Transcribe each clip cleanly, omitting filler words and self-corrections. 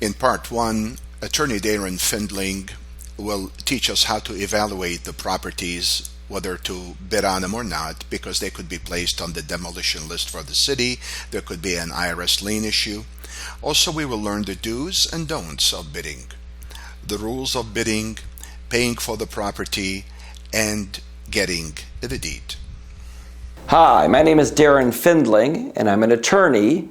In part 1, attorney Darren Findling will teach us how to evaluate the properties, whether to bid on them or not, because they could be placed on the demolition list for the city. There could be an Irs lien issue. Also, we will learn the do's and don'ts of bidding, the rules of bidding, paying for the property, and getting the deed. Hi, my name is Darren Findling, and I'm an attorney,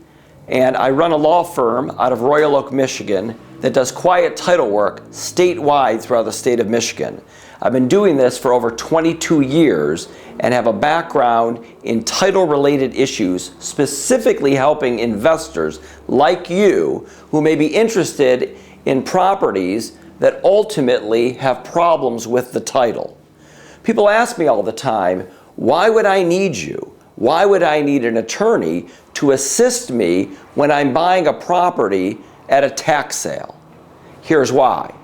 and I run a law firm out of Royal Oak, Michigan that does quiet title work statewide throughout the state of Michigan. I've been doing this for over 22 years and have a background in title-related issues, specifically helping investors like you who may be interested in properties that ultimately have problems with the title. People ask me all the time, why would I need you? Why would I need an attorney to assist me when I'm buying a property at a tax sale? Here's why.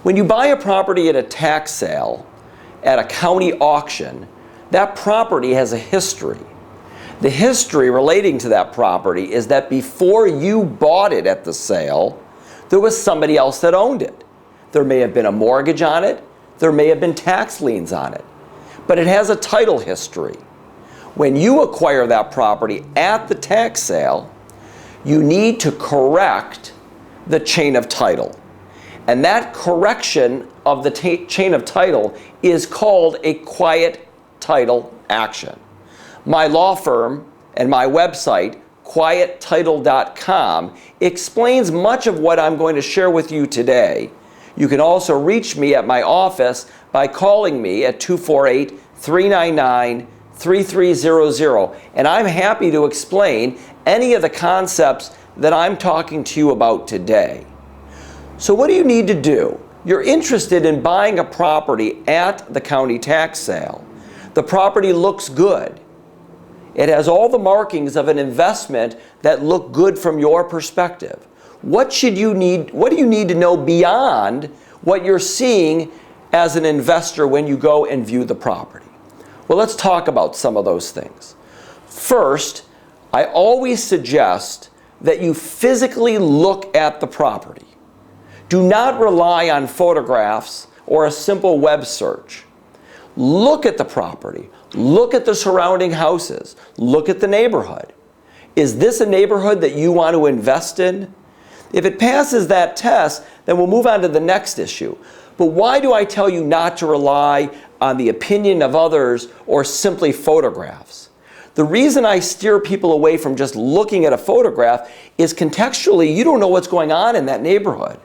When you buy a property at a tax sale, at a county auction, that property has a history. The history relating to that property is that before you bought it at the sale, there was somebody else that owned it. There may have been a mortgage on it, there may have been tax liens on it, but it has a title history. When you acquire that property at the tax sale, you need to correct the chain of title. And that correction of the chain of title is called a quiet title action. My law firm and my website, quiettitle.com, explains much of what I'm going to share with you today. You can also reach me at my office by calling me at 248-399-3300, and I'm happy to explain any of the concepts that I'm talking to you about today. So what do you need to do? You're interested in buying a property at the county tax sale. The property looks good. It has all the markings of an investment that look good from your perspective. What do you need to know beyond what you're seeing as an investor when you go and view the property? Well, let's talk about some of those things. First, I always suggest that you physically look at the property. Do not rely on photographs or a simple web search. Look at the property. Look at the surrounding houses. Look at the neighborhood. Is this a neighborhood that you want to invest in? If it passes that test, then we'll move on to the next issue. But why do I tell you not to rely on the opinion of others or simply photographs? The reason I steer people away from just looking at a photograph is contextually, you don't know what's going on in that neighborhood.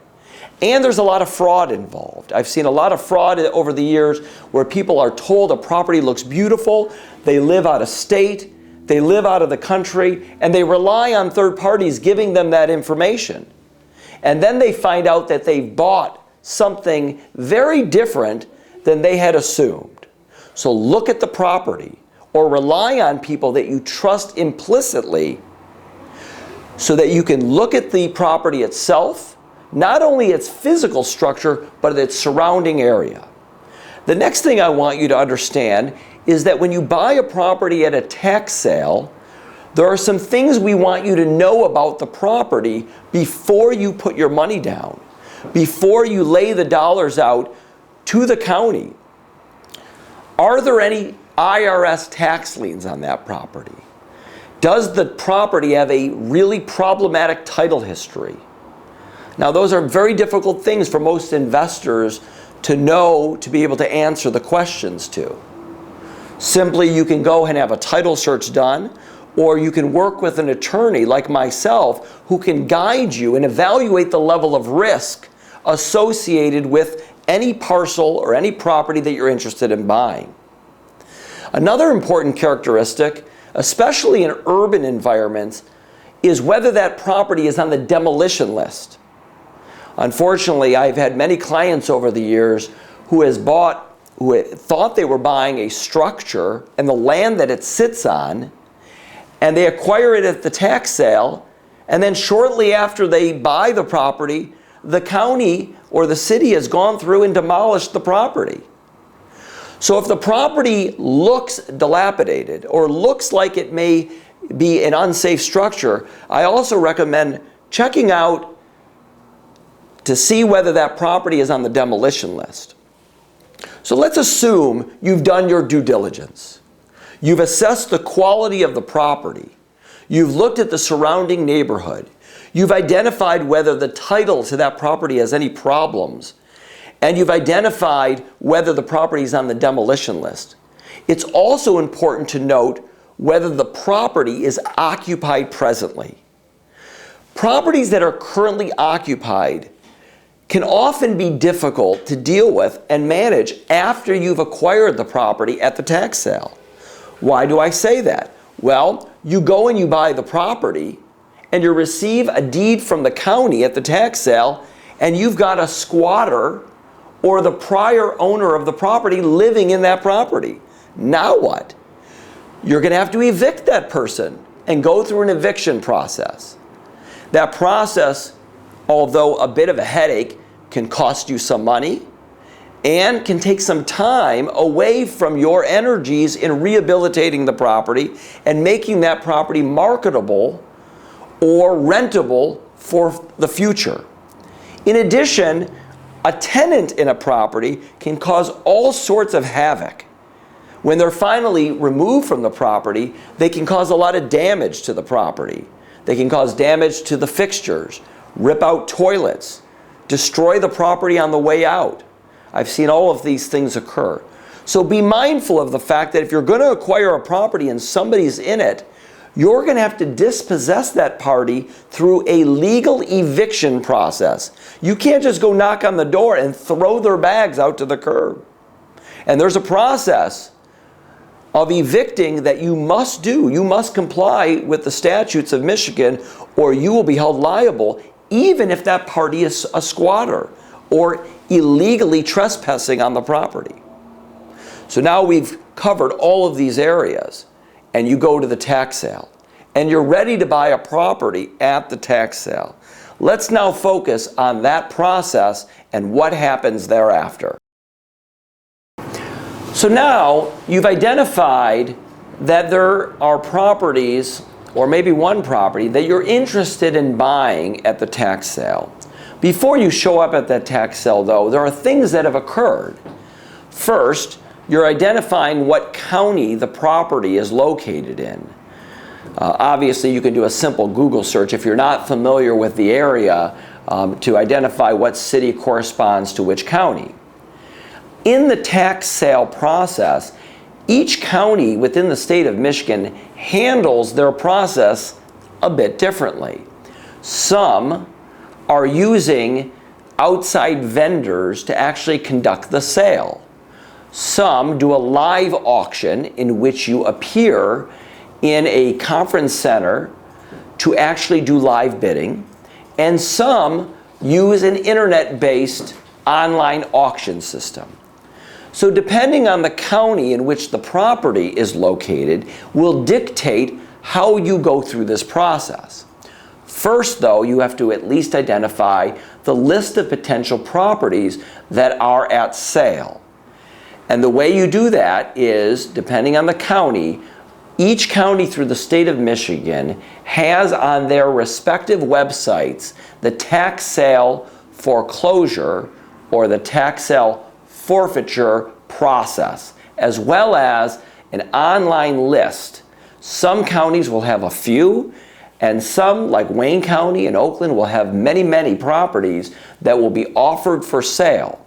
And there's a lot of fraud involved. I've seen a lot of fraud over the years where people are told a property looks beautiful, they live out of state, they live out of the country, and they rely on third parties giving them that information. And then they find out that they've bought something very different than they had assumed. So look at the property, or rely on people that you trust implicitly so that you can look at the property itself, not only its physical structure, but its surrounding area. The next thing I want you to understand is that when you buy a property at a tax sale, there are some things we want you to know about the property before you put your money down, before you lay the dollars out to the county. Are there any IRS tax liens on that property? Does the property have a really problematic title history? Now, those are very difficult things for most investors to know, to be able to answer the questions to. Simply, you can go and have a title search done, or you can work with an attorney like myself who can guide you and evaluate the level of risk associated with any parcel or any property that you're interested in buying. Another important characteristic, especially in urban environments, is whether that property is on the demolition list. Unfortunately, I've had many clients over the years who thought they were buying a structure and the land that it sits on, and they acquire it at the tax sale, and then shortly after they buy the property, the county or the city has gone through and demolished the property. So if the property looks dilapidated or looks like it may be an unsafe structure, I also recommend checking out to see whether that property is on the demolition list. So let's assume you've done your due diligence. You've assessed the quality of the property. You've looked at the surrounding neighborhood. You've identified whether the title to that property has any problems. And you've identified whether the property is on the demolition list. It's also important to note whether the property is occupied presently. Properties that are currently occupied can often be difficult to deal with and manage after you've acquired the property at the tax sale. Why do I say that? Well, you go and you buy the property and you receive a deed from the county at the tax sale, and you've got a squatter or the prior owner of the property living in that property. Now what? You're going to have to evict that person and go through an eviction process. That process, although a bit of a headache, can cost you some money and can take some time away from your energies in rehabilitating the property and making that property marketable or rentable for the future. In addition, a tenant in a property can cause all sorts of havoc. When they're finally removed from the property, they can cause a lot of damage to the property. They can cause damage to the fixtures, rip out toilets, destroy the property on the way out. I've seen all of these things occur. So be mindful of the fact that if you're going to acquire a property and somebody's in it, you're going to have to dispossess that party through a legal eviction process. You can't just go knock on the door and throw their bags out to the curb. And there's a process of evicting that you must do. You must comply with the statutes of Michigan, or you will be held liable, even if that party is a squatter or illegally trespassing on the property. So now we've covered all of these areas, and you go to the tax sale, and you're ready to buy a property at the tax sale. Let's now focus on that process and what happens thereafter. So now you've identified that there are properties, or maybe one property, that you're interested in buying at the tax sale. Before you show up at that tax sale, though, there are things that have occurred. First, you're identifying what county the property is located in. Obviously, you can do a simple Google search if you're not familiar with the area to identify what city corresponds to which county. In the tax sale process, each county within the state of Michigan handles their process a bit differently. Some are using outside vendors to actually conduct the sale. Some do a live auction in which you appear in a conference center to actually do live bidding, and some use an internet-based online auction system. So depending on the county in which the property is located will dictate how you go through this process. First, though, you have to at least identify the list of potential properties that are at sale. And the way you do that is, depending on the county, each county through the state of Michigan has on their respective websites the tax sale foreclosure or the tax sale forfeiture process, as well as an online list. Some counties will have a few, and some, like Wayne County and Oakland, will have many, many properties that will be offered for sale.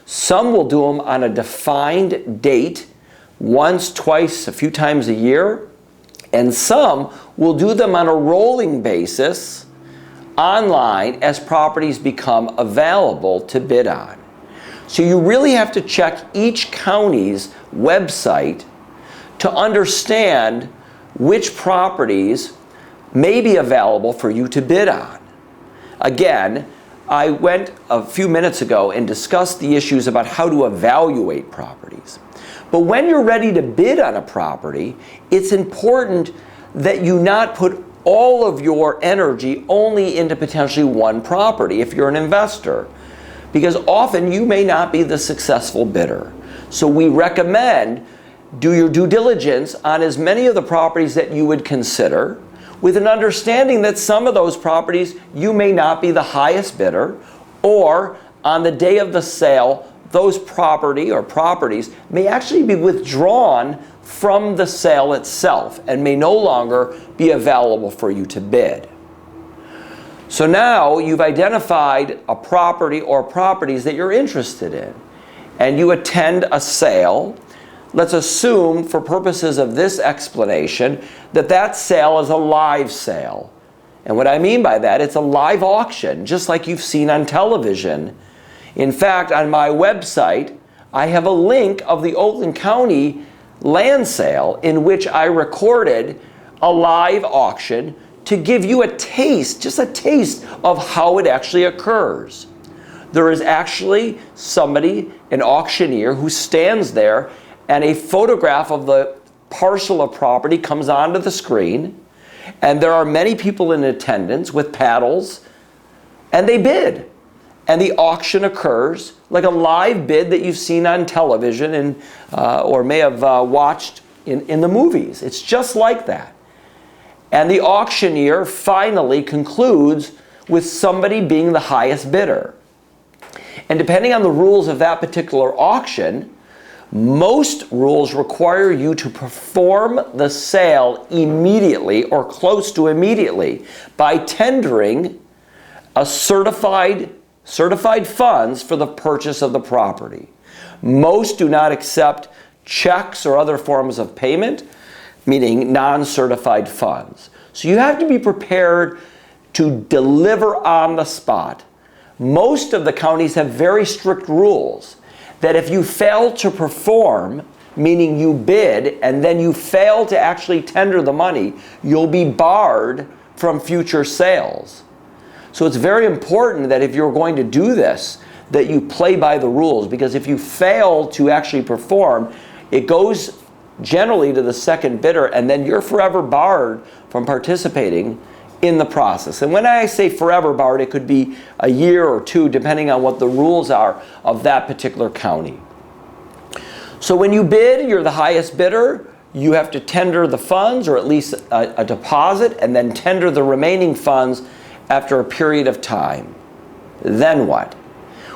Some will do them on a defined date, once, twice, a few times a year, and some will do them on a rolling basis online as properties become available to bid on. So you really have to check each county's website to understand which properties may be available for you to bid on. Again, I went a few minutes ago and discussed the issues about how to evaluate properties. But when you're ready to bid on a property, it's important that you not put all of your energy only into potentially one property if you're an investor, because often you may not be the successful bidder. So we recommend do your due diligence on as many of the properties that you would consider, with an understanding that some of those properties you may not be the highest bidder, Or on the day of the sale, those property or properties may actually be withdrawn from the sale itself and may no longer be available for you to bid. So now you've identified a property or properties that you're interested in, and you attend a sale. Let's assume, for purposes of this explanation, that that sale is a live sale. And what I mean by that, it's a live auction, just like you've seen on television. In fact, on my website, I have a link of the Oakland County land sale in which I recorded a live auction to give you a taste, just a taste of how it actually occurs. There is actually somebody, an auctioneer, who stands there, and a photograph of the parcel of property comes onto the screen, and there are many people in attendance with paddles, and they bid. And the auction occurs like a live bid that you've seen on television and, or may have watched in the movies. It's just like that. And the auctioneer finally concludes with somebody being the highest bidder. And depending on the rules of that particular auction, most rules require you to perform the sale immediately or close to immediately by tendering a certified funds for the purchase of the property. Most do not accept checks or other forms of payment, meaning non-certified funds. So you have to be prepared to deliver on the spot. Most of the counties have very strict rules that if you fail to perform, meaning you bid and then you fail to actually tender the money, you'll be barred from future sales. So it's very important that if you're going to do this, that you play by the rules, because if you fail to actually perform, it goes generally to the second bidder, and then you're forever barred from participating in the process. And when I say forever barred, it could be a year or two, depending on what the rules are of that particular county. So when you bid, you're the highest bidder. You have to tender the funds, or at least a deposit, and then tender the remaining funds after a period of time. Then what?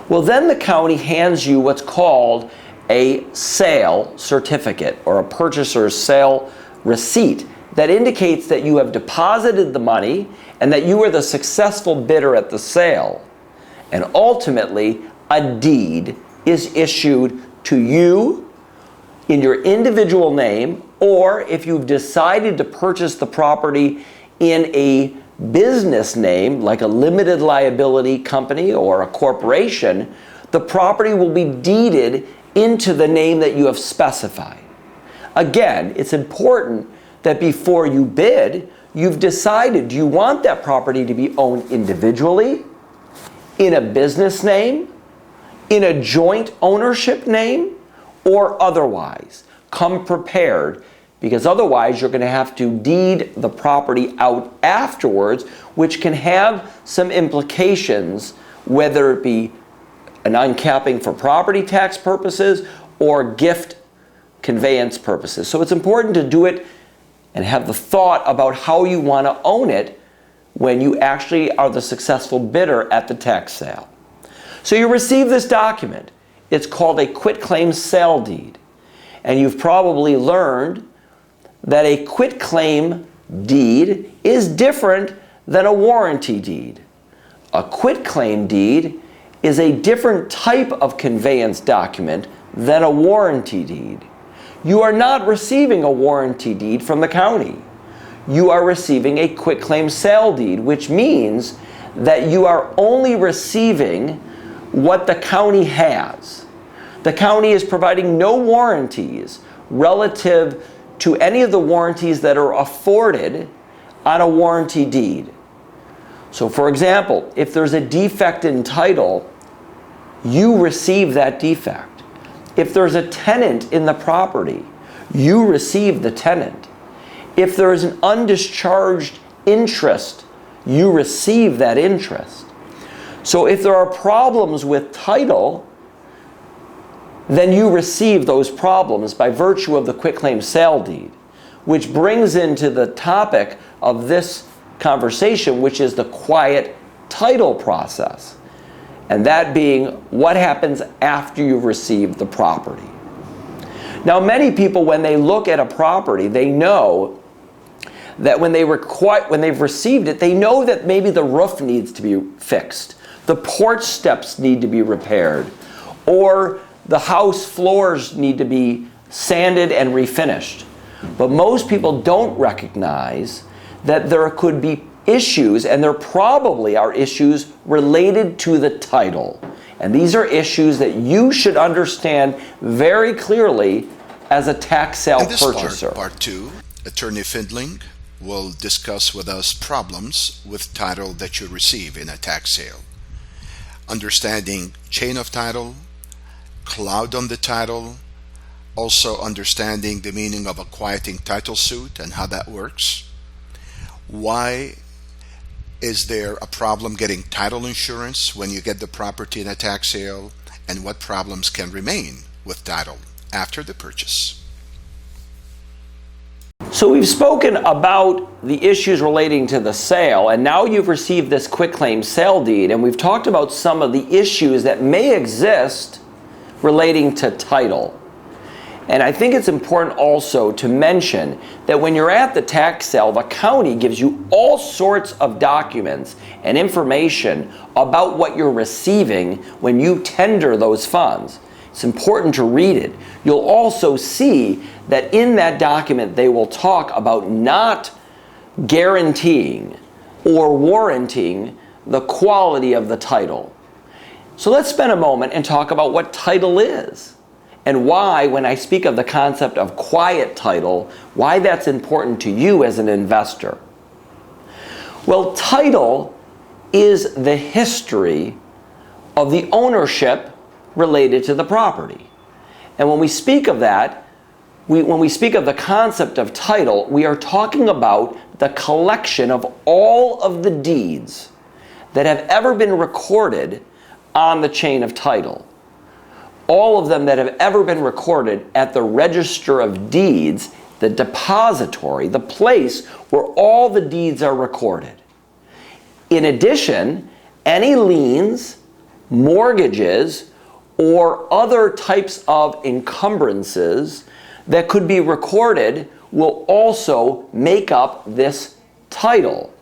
Well, then the county hands you what's called a sale certificate, or a purchaser's sale receipt, that indicates that you have deposited the money and that you were the successful bidder at the sale. And ultimately, a deed is issued to you in your individual name, or if you've decided to purchase the property in a business name, like a limited liability company or a corporation, the property will be deeded into the name that you have specified. Again, it's important that before you bid, you've decided, do you want that property to be owned individually, in a business name, in a joint ownership name, or otherwise? Come prepared, because otherwise you're going to have to deed the property out afterwards, which can have some implications, whether it be an uncapping for property tax purposes or gift conveyance purposes. So it's important to do it and have the thought about how you want to own it when you actually are the successful bidder at the tax sale. So you receive this document. It's called a quitclaim sale deed. And you've probably learned that a quitclaim deed is different than a warranty deed. A quitclaim deed is a different type of conveyance document than a warranty deed. You are not receiving a warranty deed from the county. You are receiving a quitclaim sale deed, which means that you are only receiving what the county has. The county is providing no warranties relative to any of the warranties that are afforded on a warranty deed. So for example, if there's a defect in title, you receive that defect. If there's a tenant in the property, you receive the tenant. If there is an undischarged interest, you receive that interest. So if there are problems with title, then you receive those problems by virtue of the quitclaim sale deed, which brings into the topic of this conversation, which is the quiet title process. and that being what happens after you've received the property. Now, many people, when they look at a property, they know that when they've received it, they know that maybe the roof needs to be fixed, the porch steps need to be repaired, or the house floors need to be sanded and refinished. But most people don't recognize that there could be issues, and there probably are issues related to the title. And these are issues that you should understand very clearly as a tax sale purchaser. Part 2, Attorney Findling will discuss with us problems with title that you receive in a tax sale. Understanding chain of title, cloud on the title, also understanding the meaning of a quieting title suit and how that works. Why is there a problem getting title insurance when you get the property in a tax sale, and what problems can remain with title after the purchase? So we've spoken about the issues relating to the sale, and now you've received this quitclaim sale deed, and we've talked about some of the issues that may exist relating to title. And I think it's important also to mention that when you're at the tax sale, the county gives you all sorts of documents and information about what you're receiving when you tender those funds. It's important to read it. You'll also see that in that document they will talk about not guaranteeing or warranting the quality of the title. So let's spend a moment and talk about what title is, and why, when I speak of the concept of quiet title, why that's important to you as an investor. Well, title is the history of the ownership related to the property. And when we speak of that, when we speak of the concept of title, we are talking about the collection of all of the deeds that have ever been recorded on the chain of title. All of them that have ever been recorded at the Register of Deeds, the depository, the place where all the deeds are recorded. In addition, any liens, mortgages, or other types of encumbrances that could be recorded will also make up this title.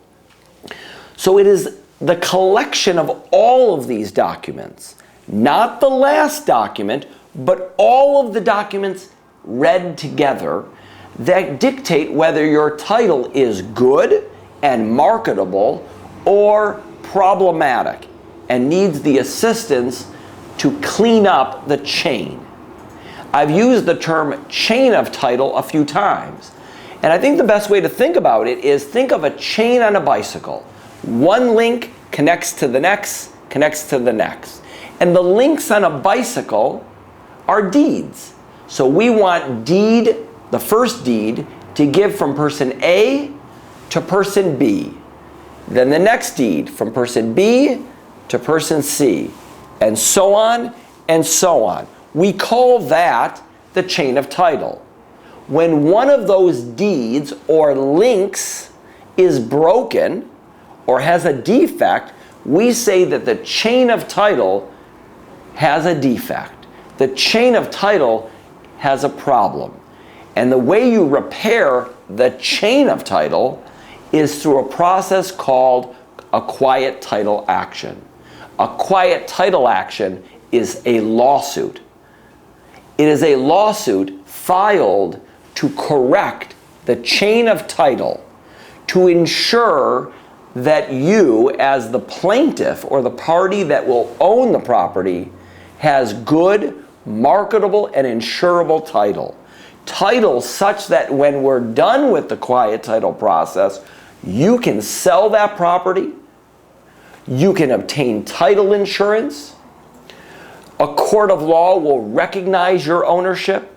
So it is the collection of all of these documents, not the last document, but all of the documents read together, that dictate whether your title is good and marketable or problematic and needs the assistance to clean up the chain. I've used the term chain of title a few times, and I think the best way to think about it is think of a chain on a bicycle. One link connects to the next, connects to the next. And the links on a bicycle are deeds. So we want deed, the first deed, to give from person A to person B. Then the next deed from person B to person C. And so on and so on. We call that the chain of title. When one of those deeds or links is broken or has a defect, we say that the chain of title has a defect. The chain of title has a problem. And the way you repair the chain of title is through a process called a quiet title action. A quiet title action is a lawsuit. It is a lawsuit filed to correct the chain of title, to ensure that you, as the plaintiff or the party that will own the property, has good, marketable, and insurable title. Title such that when we're done with the quiet title process, you can sell that property, you can obtain title insurance, a court of law will recognize your ownership.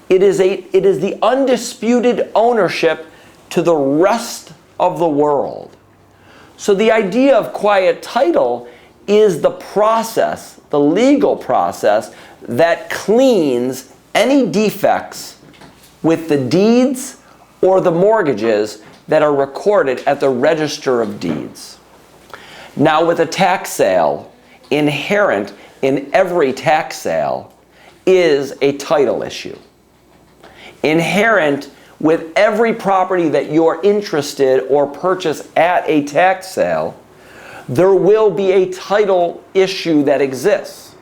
It is the undisputed ownership to the rest of the world. So the idea of quiet title is the process, the legal process, that cleans any defects with the deeds or the mortgages that are recorded at the Register of Deeds. Now with a tax sale, inherent in every tax sale is a title issue. Inherent with every property that you're interested or purchase at a tax sale, there will be a title issue that exists.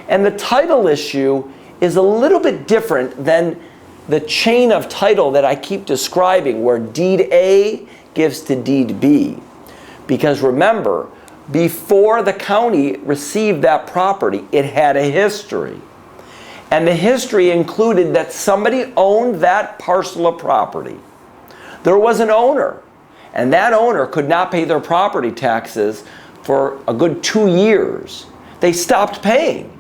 And the title issue is a little bit different than the chain of title that I keep describing, where deed A gives to deed B. Because remember, before the county received that property, it had a history. And the history included that somebody owned that parcel of property. There was an owner, and that owner could not pay their property taxes for a good 2 years. They stopped paying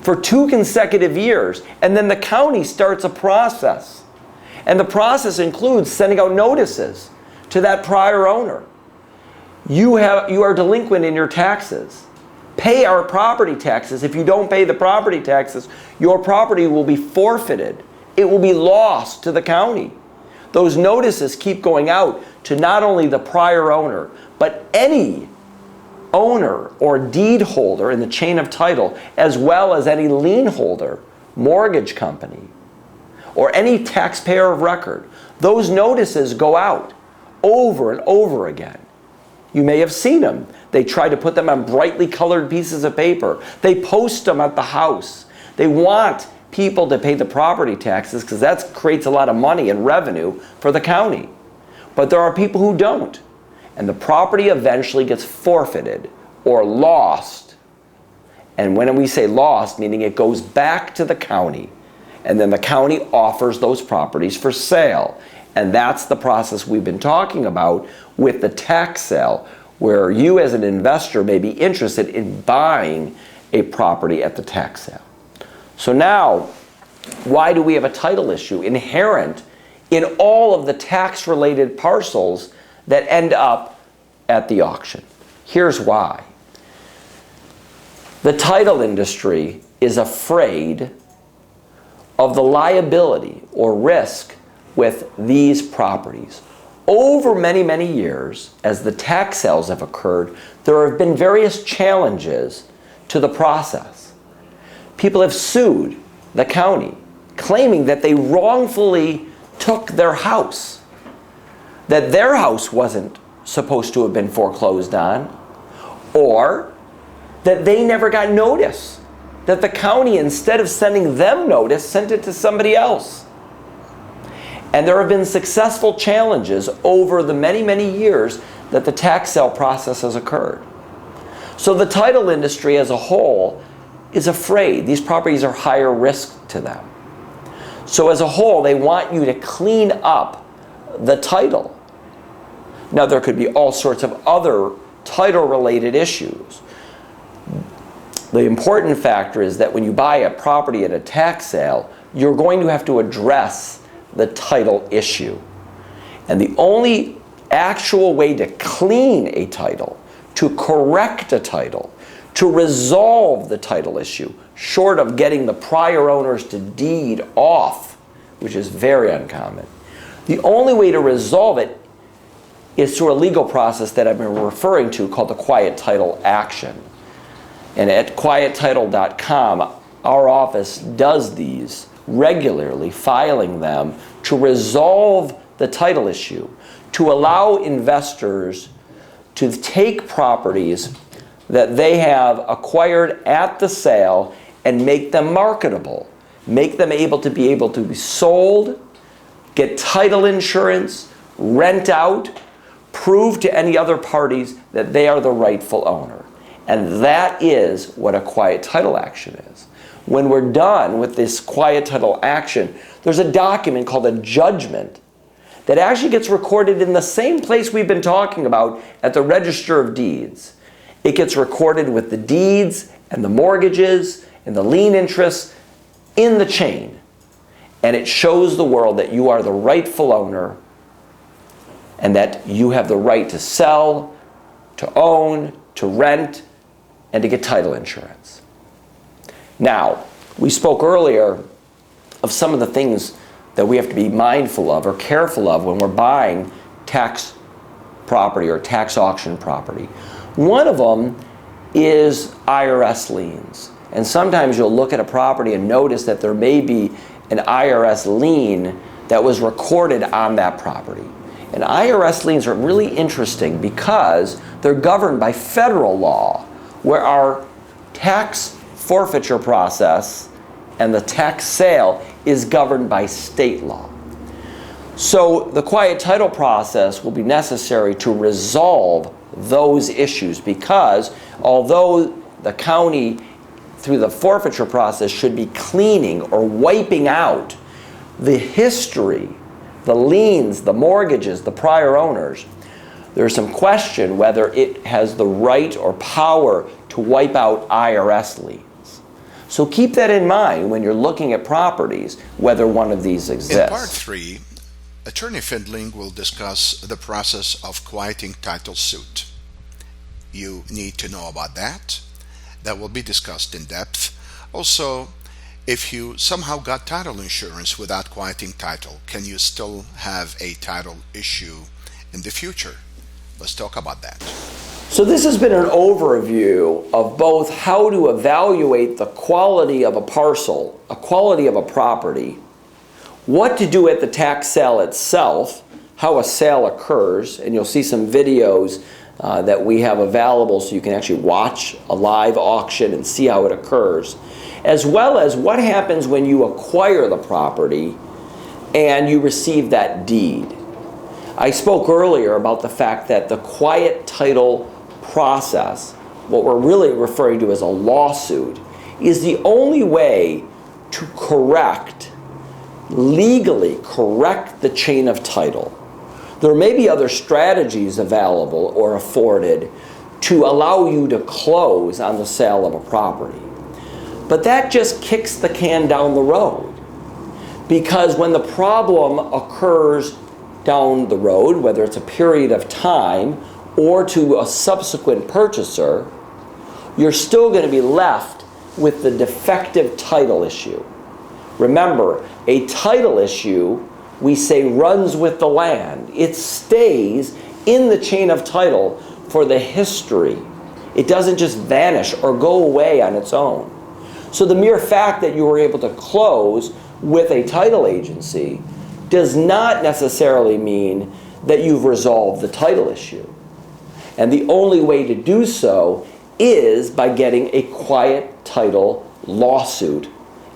for 2 consecutive years, and then the county starts a process. And the process includes sending out notices to that prior owner. You are delinquent in your taxes. Pay our property taxes. If you don't pay the property taxes, your property will be forfeited. It will be lost to the county. Those notices keep going out to not only the prior owner, but any owner or deed holder in the chain of title, as well as any lien holder, mortgage company, or any taxpayer of record. Those notices go out over and over again. You may have seen them. They try to put them on brightly colored pieces of paper. They post them at the house. They want people to pay the property taxes because that creates a lot of money and revenue for the county. But there are people who don't. And the property eventually gets forfeited or lost. And when we say lost, meaning it goes back to the county. And then the county offers those properties for sale. And that's the process we've been talking about with the tax sale, where you as an investor may be interested in buying a property at the tax sale. So now, why do we have a title issue inherent in all of the tax-related parcels that end up at the auction? Here's why. The title industry is afraid of the liability or risk with these properties. Over many, many years, as the tax sales have occurred, there have been various challenges to the process. People have sued the county, claiming that they wrongfully took their house, that their house wasn't supposed to have been foreclosed on, or that they never got notice, that the county, instead of sending them notice, sent it to somebody else. And there have been successful challenges over the many, many years that the tax sale process has occurred. So the title industry as a whole is afraid. These properties are higher risk to them. So as a whole, they want you to clean up the title. Now, there could be all sorts of other title-related issues. The important factor is that when you buy a property at a tax sale, you're going to have to address the title issue. And the only actual way to clean a title, to correct a title, to resolve the title issue, short of getting the prior owners to deed off, which is very uncommon, the only way to resolve it is through a legal process that I've been referring to called the quiet title action. And at quiettitle.com, our office does these regularly, filing them to resolve the title issue, to allow investors to take properties that they have acquired at the sale and make them marketable, make them able to be sold, get title insurance, rent out, prove to any other parties that they are the rightful owner. And that is what a quiet title action is. When we're done with this quiet title action, there's a document called a judgment that actually gets recorded in the same place we've been talking about at the Register of Deeds. It gets recorded with the deeds and the mortgages and the lien interests in the chain. And it shows the world that you are the rightful owner and that you have the right to sell, to own, to rent, and to get title insurance. Now, we spoke earlier of some of the things that we have to be mindful of or careful of when we're buying tax property or tax auction property. One of them is IRS liens. And sometimes you'll look at a property and notice that there may be an IRS lien that was recorded on that property. And IRS liens are really interesting because they're governed by federal law, where our tax forfeiture process and the tax sale is governed by state law. So the quiet title process will be necessary to resolve those issues, because although the county through the forfeiture process should be cleaning or wiping out the history, the liens, the mortgages, the prior owners, there's some question whether it has the right or power to wipe out IRS liens. So keep that in mind when you're looking at properties, whether one of these exists. In part 3, Attorney Findling will discuss the process of quieting title suit. You need to know about that. That will be discussed in depth. Also, if you somehow got title insurance without quieting title, can you still have a title issue in the future? Let's talk about that. So this has been an overview of both how to evaluate the quality of a parcel, a quality of a property, what to do at the tax sale itself, how a sale occurs, and you'll see some videos that we have available so you can actually watch a live auction and see how it occurs, as well as what happens when you acquire the property and you receive that deed. I spoke earlier about the fact that the quiet title process, what we're really referring to as a lawsuit, is the only way to legally correct the chain of title. There may be other strategies available or afforded to allow you to close on the sale of a property. But that just kicks the can down the road, because when the problem occurs down the road, whether it's a period of time or to a subsequent purchaser, you're still going to be left with the defective title issue. Remember, a title issue, we say, runs with the land. It stays in the chain of title for the history. It doesn't just vanish or go away on its own. So the mere fact that you were able to close with a title agency does not necessarily mean that you've resolved the title issue. And the only way to do so is by getting a quiet title lawsuit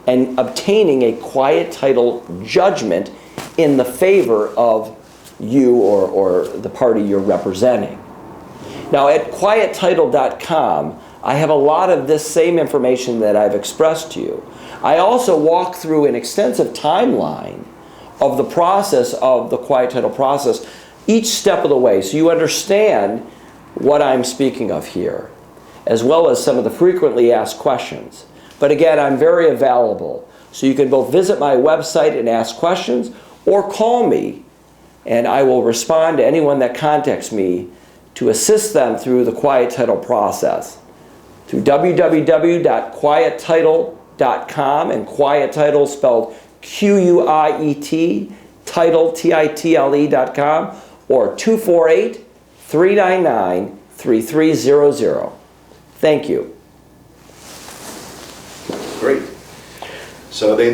and obtaining a quiet title judgment in the favor of you or the party you're representing. Now at quiettitle.com, I have a lot of this same information that I've expressed to you. I also walk through an extensive timeline of the process of the quiet title process, each step of the way, so you understand what I'm speaking of here, as well as some of the frequently asked questions. But again, I'm very available, so you can both visit my website and ask questions, or call me, and I will respond to anyone that contacts me to assist them through the quiet title process through www.quiettitle.com, and quiet title spelled Q-U-I-E-T, title, T-I-T-L-E.com, or 248-399-3300. Thank you. Great. So they